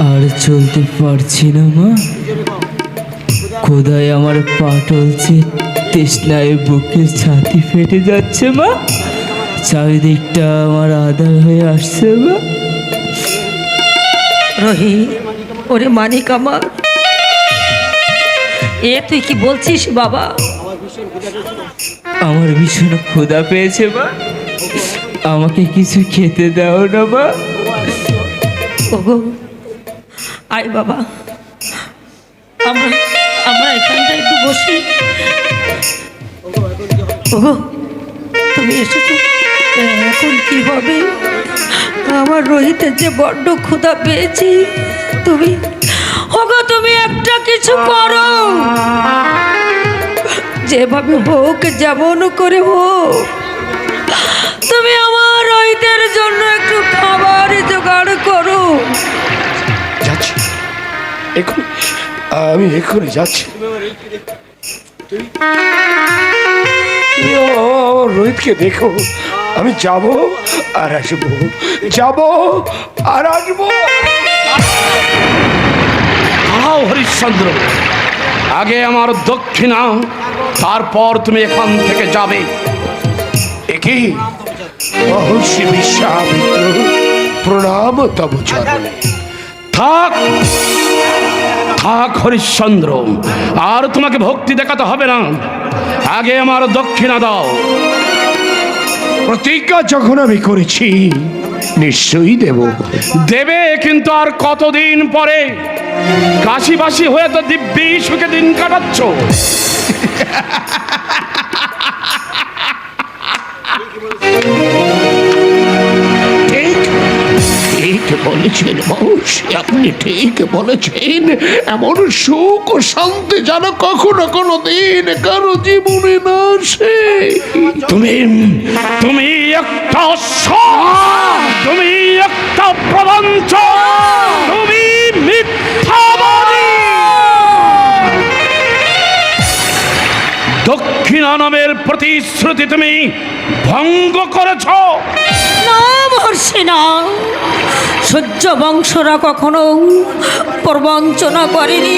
আর চলতে পারছি না মা, খোদায় আমার পা টলছে, তৃষ্ণায় বুকের ছাতি ফেটে যাচ্ছে মা, চারিদিকটা আমার আধার হয়ে আসছে মা। রোহিত, ওরে মানিক আমার, এ তুই কি বলছিস বাবা? আমার ভীষণ ক্ষুধা পেয়েছে মা, আমাকে কিছু খেতে দাও না মা। ওগো আয় বাবা, আমরা আমরা এখানটা একটু বসি। ওগো তুমি এসেছো, এখন কি হবে? আমার রোহিতের যে বড্ড ক্ষুধা পেয়েছি, তুমি ওগো তুমি একটা কিছু করো, যেভাবে হোক যেমন করে হোক তুমি আমার রোহিতের জন্য একটু খাবার জোগাড় করো। যাচ্ছি, আমি এক্ষুনি যাচ্ছি। তুমি আমার রোহিতকে দেখো, আমি যাব আর আসবো, যাব আর আসবো। হরিশ্চন্দ্র, আগে আমার দক্ষিণা, তারপর তুমি এখান থেকে যাবে। একই মহর্ষি বিশ্বামিত্র, প্রণাম তব চরণে। থাক থাক হরিশ্চন্দ্র, আর তোমাকে ভক্তি দেখাতে হবে না, আগে আমার দক্ষিণা দাও। প্রতিজ্ঞা যখন আমি করেছি নিশ্চয়ই দেব। দেবে, কিন্তু আর কতদিন পরে? কাশিবাসী হয়ে তো দিব্যি সুখে দিন কাটাচ্ছ। ঠিক বলেছেন মহর্ষি, আপনি ঠিক বলেছেন। এমন সুখ ও শান্তি যেন কখনো কোনো দিন কারো জীবনে না আসে। তুমি তুমি একটা তুমি একটা প্রবঞ্চ, তুমি মিথ্যাবাদী। দক্ষিণা নামের প্রতিশ্রুতি তুমি ভঙ্গ করেছ। না মহর্ষি না, সূর্য বংশরা কখনো প্রবঞ্চনা করেনি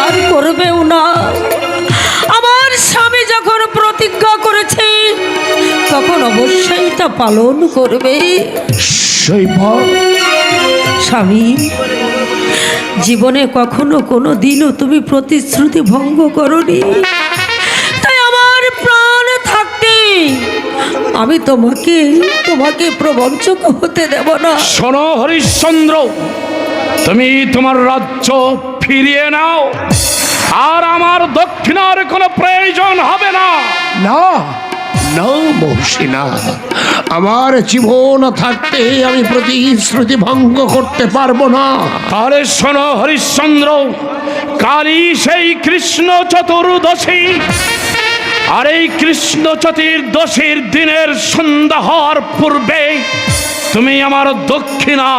আর করবেও না। আমার স্বামী যখন প্রতিজ্ঞা করেছে তখন অবশ্যই তা পালন করবে। স্বামী, জীবনে কখনো কোনো দিনও তুমি প্রতিশ্রুতি ভঙ্গ করনি, তাই আমার প্রাণ থাকতে আমি তোমাকে প্রবঞ্চক হতে দেব না। শোনো হরিশ্চন্দ্র, তুমি তোমার রাজ্য ফিরিয়ে নাও, আর আমার দক্ষিণার কোনো প্রয়োজন হবে না। না না মহর্ষি না, আমার জীবন থাকতে আমি প্রতিশ্রুতি ভঙ্গ করতে পারবো না। তাহলে শোনো হরিশ্চন্দ্র, কালই সেই কৃষ্ণ চতুর্দশী, আর এই কৃষ্ণ চতুর্দশীর দিনের সন্ধ্যা হওয়ার পূর্বে তুমি আমার দক্ষিণা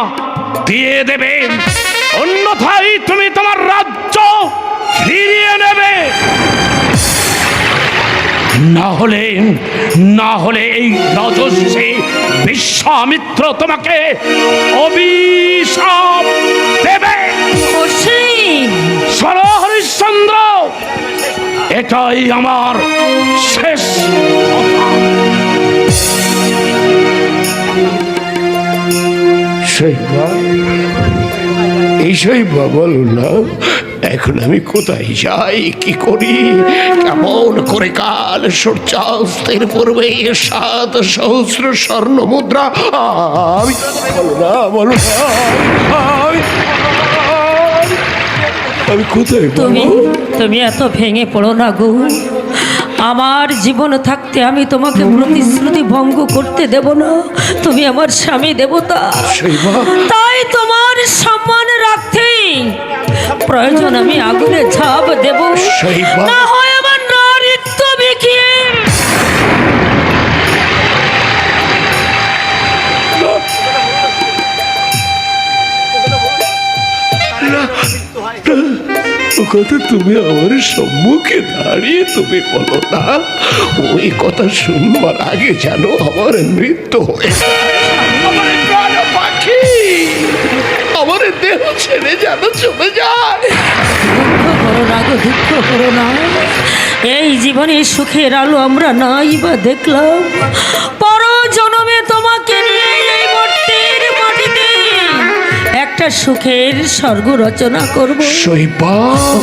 দিয়ে দেবে, অন্যথায় তুমি তোমার রাজ্য ফিরিয়ে নেবে। না হলে এই রজস্বী বিশ্বামিত্র তোমাকে অভিশাপ দেবে। শোনো হরিশ্চন্দ্র, এটাই আমার শেষ কথা। এই শৈবা বলো না, এখন আমি কোথায় যাই, কি করি, কেমন করে কাল সূর্যাস্তের পূর্বে 7 সহস্র স্বর্ণ মুদ্রা আমি বলো না আমি কোথায়? তুমি এত ভেঙে পড়ো না গো, আমার জীবন থাকতে আমি তোমাকে প্রতিশ্রুতি ভঙ্গ করতে দেব না। তুমি আমার স্বামী দেবতা, তাই তোমার সম্মান রাখতে প্রয়োজন আমি আগুনে ঝাঁপ দেব, না হয় আমার নারীত্ব বিকিয়ে। কথা তুমি আমার সম্মুখে দাঁড়িয়ে তুমি বলো না, ওই কথা শুনবার আগে যেন আমার মৃত্যু হয়ে যায়। আমার প্রাণ পাখি, আমার দেহ ছেড়ে যেন চলে যায়। দুঃখ করো না গো, দুঃখ করো না। এই জীবনে সুখের আলো আমরা নাই বা দেখলাম, পর জন্মে তোমাকে নিয়ে এই মর্তের মাটিতে একটা সুখের স্বর্গ রচনা করব। শৈবা,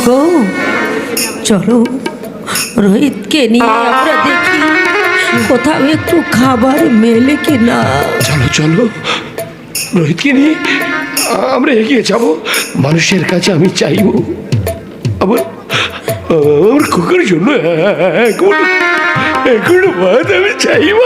গো চলো রোহিতকে নিয়ে আমরা দেখি কোথাও একটু খাবার মেলে কিনা। চলো চলো, রোহিতকে নিয়ে আমরা এগিয়ে যাব। মানুষের কাছে আমি চাইব আমার আমার কুকুর জন্য এখন বাদ আমি চাইব।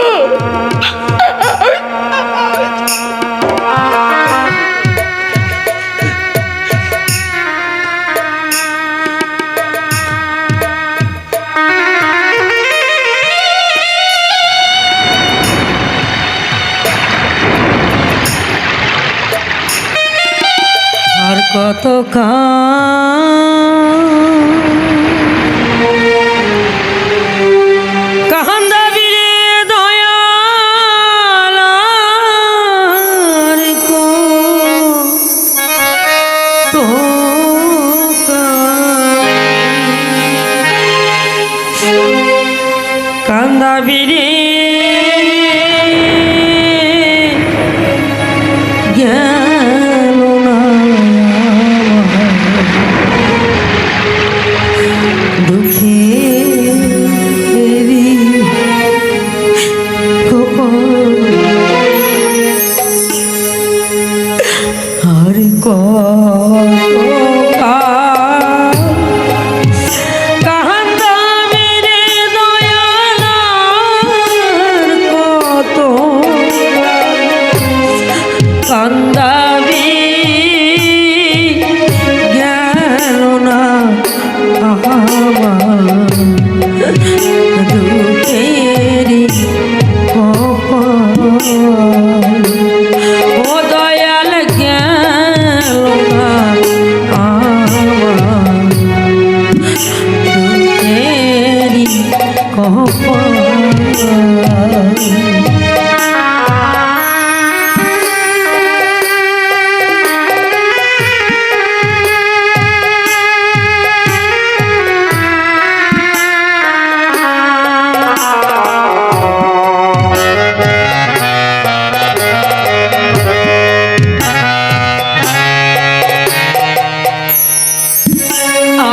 আর কত কাহান্দাবি রে দয়াল, আর কত কান্দাবি রে গেল না দুঃখেরি কপাল, আর কত কান্দাবি রে দয়াল, আর কত কান্দাবি গেল না আমার দুঃখেরি কপাল। ও দয়াল গেল না আমার দুঃখেরি কপাল।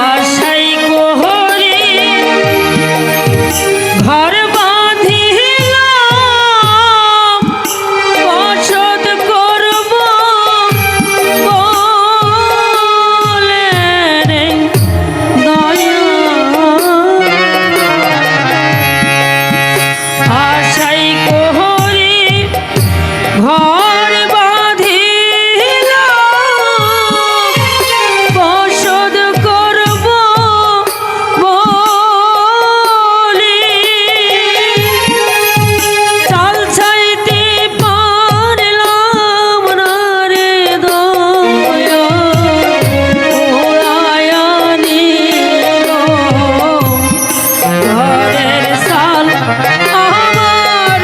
আশাই কোহরে ঘর বাঁধিলাম, বসত করব বলে রে দয়াল। আশাই কোহরে ঘর বাঁধিলাম, বসত করব বলে চাল ছাইতে পারলাম না রে দয়াল। ওরায়া নিল ঘরের সাল আমার,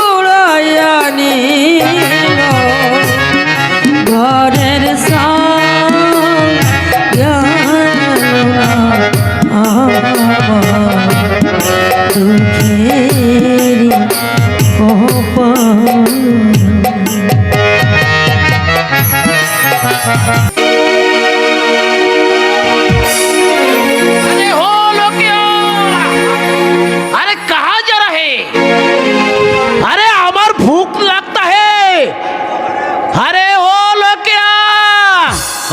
ওরায়া নিল ঘরের সাল গেল না আমার দুঃখেরি কপাল। अरे हो लोकिया, अरे कहाँ जा रहे? अरे हमार भूख लगता है। अरे ओ लोकिया,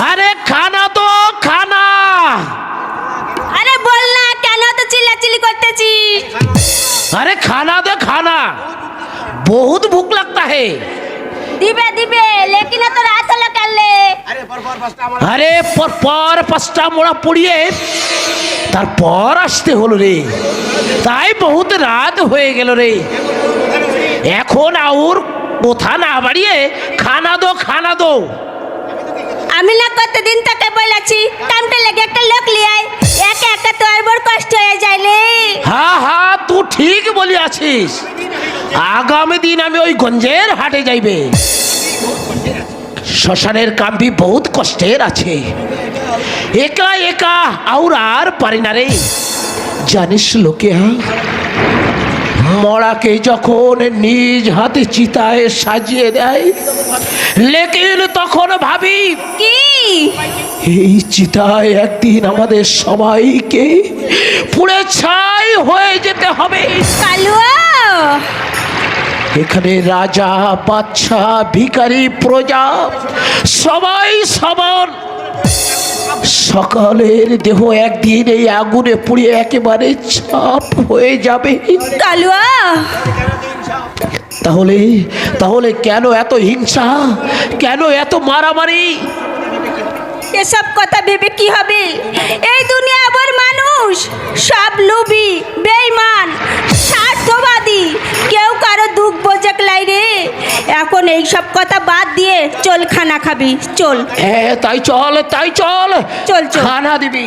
अरे खाना तो खाना। আরে বল না, কেন তো চিল্লাচিল্লি করতেছিস? अरे खाना दे खाना, बहुत भूख लगता है। দিবে দিবে, লেকিন তো রাত হলো কালে। আরে পর পাঁচটা মোড়া পড়িয়ে তারপর আসতে হলো রে, তাই বহুত রাত হয়ে গেল রে। এখন আর কথা না বাড়িয়ে খানা দো। আমি না কতদিন তোকে বলেছি কামটা লেগে একটা লোক লিয়ে একা একা তো আর বড় কষ্ট হয়ে যায় রে। হ্যাঁ তুই ঠিক বলি আছিস। আগামী দিন আমি ওই গঞ্জের হাটে যাইবে, শ্মশানের কাম भी বহুত কষ্টের আছে, একা একা আর পারি না রে। জানিস লোকেরা মরাকে যখন নিজ হাতে চিতায় সাজিয়ে দেয়, লেকিন তখন ভাবি কি এই চিতায় একদিন আমাদের সবাইকে পুড়ে ছাই হয়ে যেতে হবে। কালুয়া, এখানে রাজা, বাদশা, ভিখারি, প্রজা সবাই সমান। সকলের দেহ একদিন এই আগুনে পুড়িয়ে একেবারে ছাপ হয়ে যাবে। কালুয়া, তাহলে তাহলে কেন এত হিংসা, কেন এত মারামারি? এসব কথা ভেবে কি হবে? এই দুনিয়া আবার মানুষ সব লোভী, বেঈমান, স্বার্থবাদী, কেউ কারো দুঃখ বোঝাক লাই রে। এখন এই সব কথা বাদ দিয়ে চল খানা খাবি, চল। হ্যাঁ তাই চল, তাই চল, চল, চল। খানা দিবি।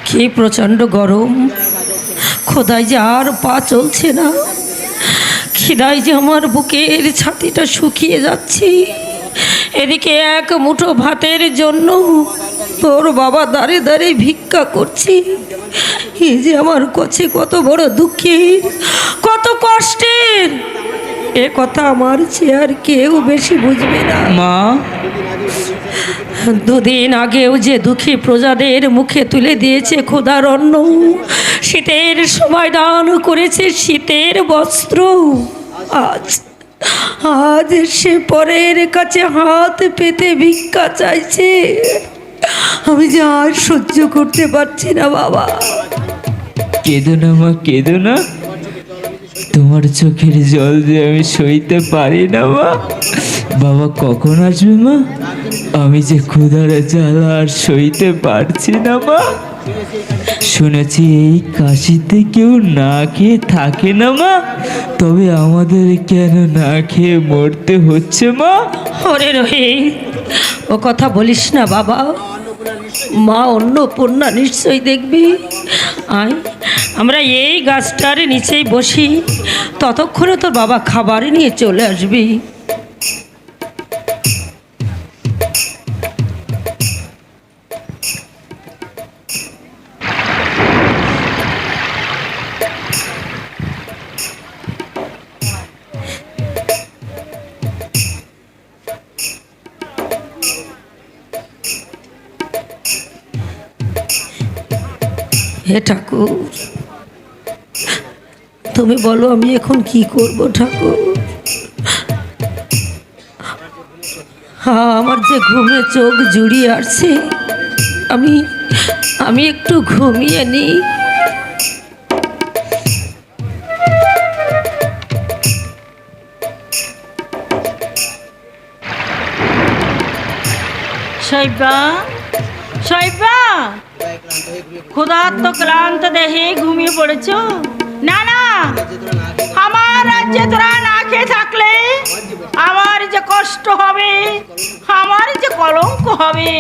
কি প্রচণ্ড গরম, খোদায় যে আর পা চলছে না, খিদায় যে আমার বুকের ছাতিটা শুকিয়ে যাচ্ছে। এদিকে এক মুঠো ভাতের জন্য তোর বাবা দাঁড়ে দাঁড়ে ভিক্ষা করছি। এই যে আমার কাছে কত বড় দুঃখের, কত কষ্টের, এ কথা আমার চেয়ে আর কেউ বেশি বুঝবে না। মা, দুদিন আগেও যে দুঃখী প্রজাদের মুখে তুলে দিয়েছে খোদার অন্ন, শীতের সময় দান করেছে শীতের বস্ত্র, আজ আজ সে পরের কাছে হাত পেতে ভিক্ষা চাইছে। আমি যে আর সহ্য করতে পারছি না বাবা। কেঁদো না মা, কেঁদো না। তোমার চোখের জল যে আমি সইতে পারি না মা। বাবা কখন আসবে মা? আমি যে ক্ষুধার জ্বালা আর সইতে পারছি না মা। শুনেছি এই কাশিতে কেউ না খেয়ে থাকে না মা, তবে আমাদের কেন না খেয়ে মরতে হচ্ছে মা? ওরে রোহিত, ও কথা বলিস না বাবা। মা অন্নপূর্ণা নিশ্চয়ই দেখবি। আয় আমরা এই গাছটার নিচেই বসি, ততক্ষণে তোর বাবা খাবার নিয়ে চলে আসবি। হে ঠাকুর, তুমি বলো আমি এখন কি করব ঠাকুর? হ্যাঁ, আমার যে ঘুমে চোখ জুড়িয়ে আসছে, আমি একটু ঘুমিয়ে নিই। শৈবা, শৈবা, ক্ষুধার্ত ক্লান্ত দেহে ঘুমিয়ে পড়েছ? না না, আমার রাজ্যে তোরা না খেয়ে থাকলে আমার যে কষ্ট হবে, আমার যে কলঙ্ক হবে।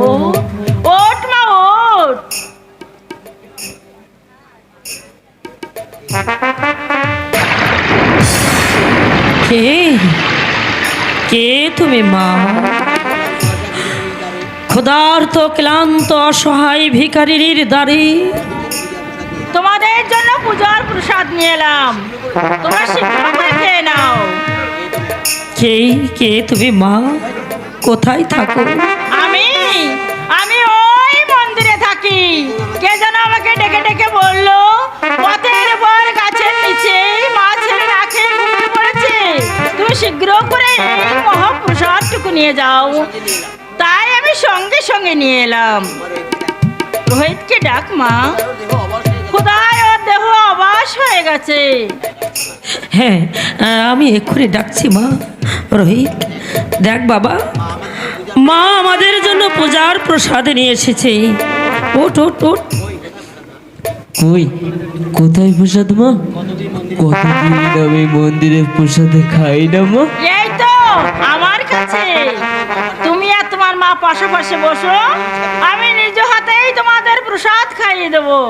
ও ওঠ মা, ওঠ। কে কে তুমি মা? ক্ষুধার্ত ক্লান্ত অসহায় ভিখারির দ্বারে তোমাদের জন্য পূজার প্রসাদ নিয়ে এলাম, তোমরা শীঘ্র করে খেয়ে নাও। কে তুমি মা? কোথায় থাকো? আমি আমি ওই মন্দিরে থাকি। কে যেন আমাকে ডেকে ডেকে বললো পথের বর গাছের নিচে মাছের রাখে ঘুমিয়ে পড়েছে, তুমি শীঘ্র করে এই মহাপ্রসাদটুকু নিয়ে যাও। তাই আমি সঙ্গে সঙ্গে নিয়ে এলাম। রোহিতকে ডাক মা, খোদায় ওর দেহ অবাস হয়ে গেছে। হ্যাঁ, আমি এক্ষুনি ডাকছি মা। রোহিত, দেখ বাবা, মা আমাদের জন্য পূজার প্রসাদ নিয়ে এসেছে। ওঠ ওঠ ওঠ। কই কোথায় প্রসাদ মা? কতদিন আমি মন্দিরের প্রসাদে খাই না মা। এই তো আমার কাছে। তুমি আর তোমার মা পাশাপাশি বসো, আমি নিজ হাতেই তোমাদের প্রসাদ খাইয়ে দেবো।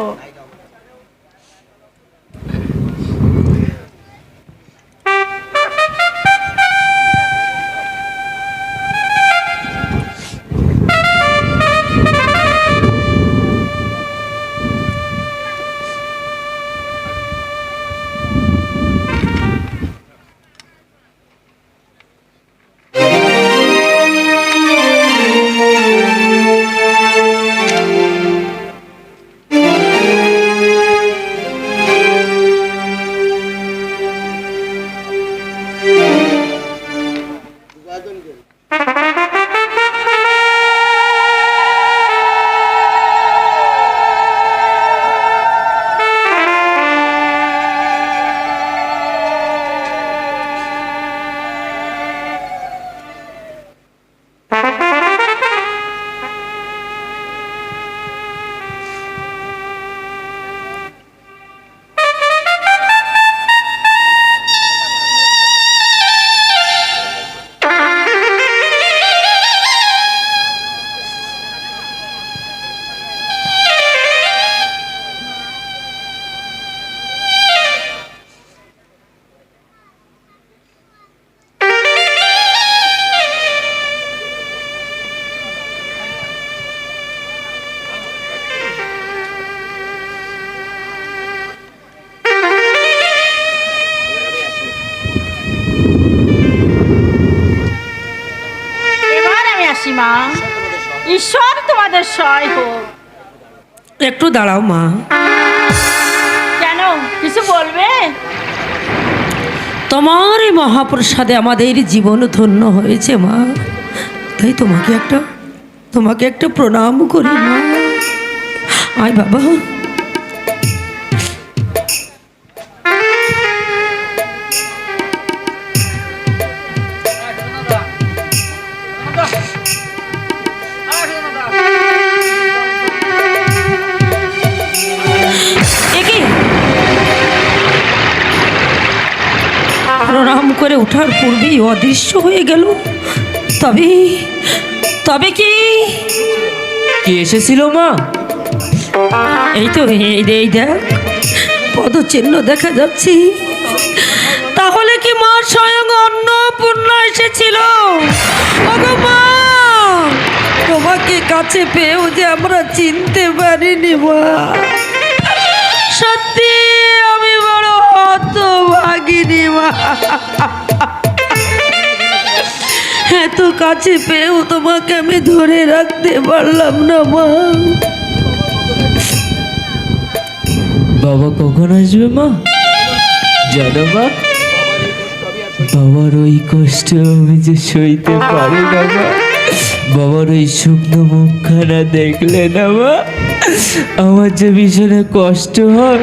মা, ঈশ্বর তোমাদের সহায় হোক। একটু দাঁড়াও মা। কেন, কিছু বলবে? তোমার এই মহাপ্রসাদে আমাদের জীবন ধন্য হয়েছে মা, তাই তোমাকে একটা প্রণাম করি মা। আয় বাবা। প্রণাম করে ওঠার পূর্বেই অদৃশ্য হয়ে গেল। তবে কি এসেছিল মা? এই তো, এই দেখ পদচিহ্ন দেখা যাচ্ছে। তাহলে কি মা স্বয়ং অন্নপূর্ণা এসেছিল? ওগো মা, তোমাকে কাছে পেয়েও যে আমরা চিনতে পারিনি মা। সত্যি আমি বড় হতভাগিনী মা। এত কাছে পেয়েও তোমাকে আমি ধরে রাখতে পারলাম না মা। বাবা কখন আসবে মা? জানো মা, বাবার ওই কষ্ট আমি যে সইতে পারি না মা। বাবার ওই শুকনো মুখখানা দেখলে না মা, আমার যে ভীষণ কষ্ট হয়।